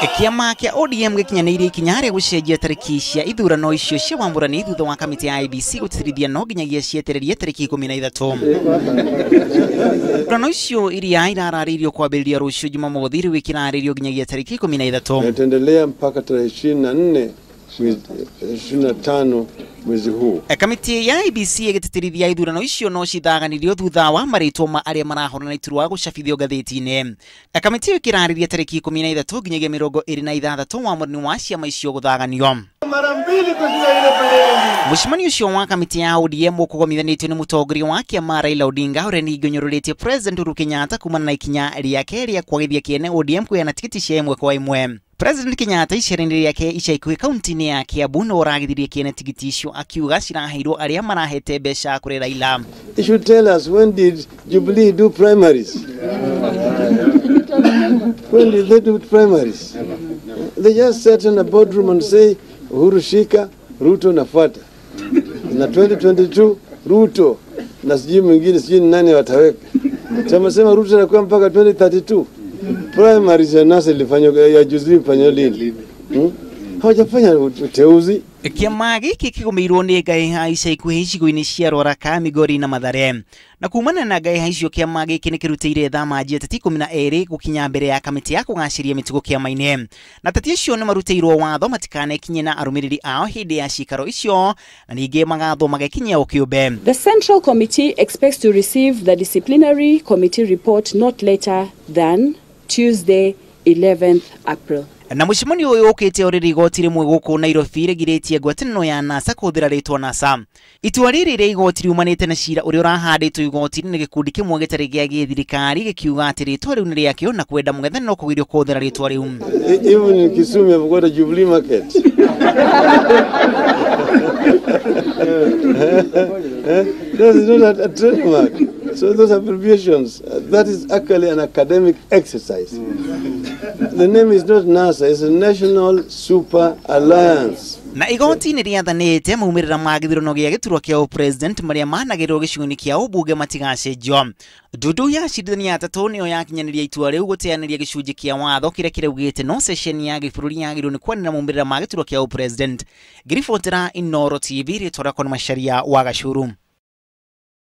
Kiama kia ODM gikinyanĩirie ikinya rĩa gũcenjia tarĩki cia ithurano icio cia wamũrani thutha wa kamĩtĩ ya IEBC gũtĩrithia no nginyagia cietererie tarĩki 13. Ithurano icio iria irarĩrĩirio kwambĩrĩria rũciũ Jumamothi rĩu ikĩrarĩrĩrio nginyagia tarĩki 13. Itaendelea mpaka tarehe 24 25 mwezi huu. Kamĩtĩ ya IEBC ĩgĩtĩtĩrithia ithurano icio no cithaganirio thutha wa marĩtwa ma arĩa marahũrana iturwa gũcabithio ngathĩti-inĩ. Kamĩtĩ ĩyo ĩkĩrarĩrĩria tarĩki 13 nginyagia 26 wa mweri wa ciama icio gũthaganio. Mũcemanio ũcio wa kamĩtĩ ya ODM ũkũgomithanĩtio nĩ mũtongoria wa kĩama Raila Odinga ũrĩa ningĩ ũnyũrũrĩtie President Uhuru Kenyatta kumana na ikinya rĩake rĩa kwagithia kĩene ODM kũheana tikiti cia ĩmwe kwa ĩmwe. President Kenyatta icera-inĩ rĩake ica ikuhĩ kaunti-inĩ ya Kiambu no ũragithirie kĩene tikiti icio akiuga ciraheirwo arĩa marahete mbeca kũrĩ Raila. You should tell us, when did Jubilee do primaries? When did they do primaries? They just sat in a boardroom and say Uhuru shika, Ruto nafuata. Na 2022 Ruto na sijui mwingine sijui nani wataweka. Tumesema Ruto anakuwa mpaka 2032. Primaries ya NASA ilifanywa ya Jubilee ilifanywa lini? Hawajafanya uteuzi. Kiama gĩkĩ kĩgũmĩirwo nĩ ngahĩha ica ikuhĩ icigo-inĩ cia Roraka, Migori na Mathare. Na kumana na ngahĩha icio kiama gĩkĩ nĩ kĩrutĩire thama ateti 12 gũkinya mbere ya kamĩtĩ ya kũgacĩria mĩtugo kĩama-inĩ. Na ateti acio nĩ marutĩirwo watho matikanekinye na arũmĩrĩri ao hĩndĩ ya cikaro icio na ningĩ magathwo magakinyia o kĩũmbe. The Central Committee expects to receive the disciplinary committee report not later than Tuesday 11th April. Na mũcemanio ũyũ ũkĩte ũrĩrĩ igoti rĩmwe gũkũ Nairobi rĩgirĩtie ngwatanĩro ya NASA kũhũthĩra rĩtwa NASA. Itua rĩrĩ rĩa igoti riumanĩte na cira ũrĩa ũrahandĩtwo igoti-inĩ nĩ gĩkundi kĩmwe gĩtarĩ gĩa gĩthirikari gĩkiuga atĩ rĩtwa rĩu nĩ rĩakĩo na kwenda mũng'ethanĩro kũgirio kũhũthĩra rĩtwa rĩu. Even in Kisumu have got a Jubilee market. That is not a trademark. So those abbreviations, that is actually an academic exercise. The name is not NASA, it's a National Super Alliance. Na igoti nĩ rĩathanĩte maumĩrĩra ma gĩthurano gĩa gĩturwa kĩa president marĩa managĩrwo gĩcigo-inĩ kĩa ũmbunge matigacenjio. Ndudu ya acirithania atatũ nĩyo yakinyanĩria itua rĩu gũteanĩria gĩcunjĩ kĩa watho kĩrĩa kĩraugĩte no ceceni ya gĩbũrũri yagĩrĩirwo nĩ kwanĩra maumĩrĩra ma gĩturwa kĩa president. Ngiribotera Inooro TV rĩtwa rĩakwa nĩ Macharia wa Gacuru.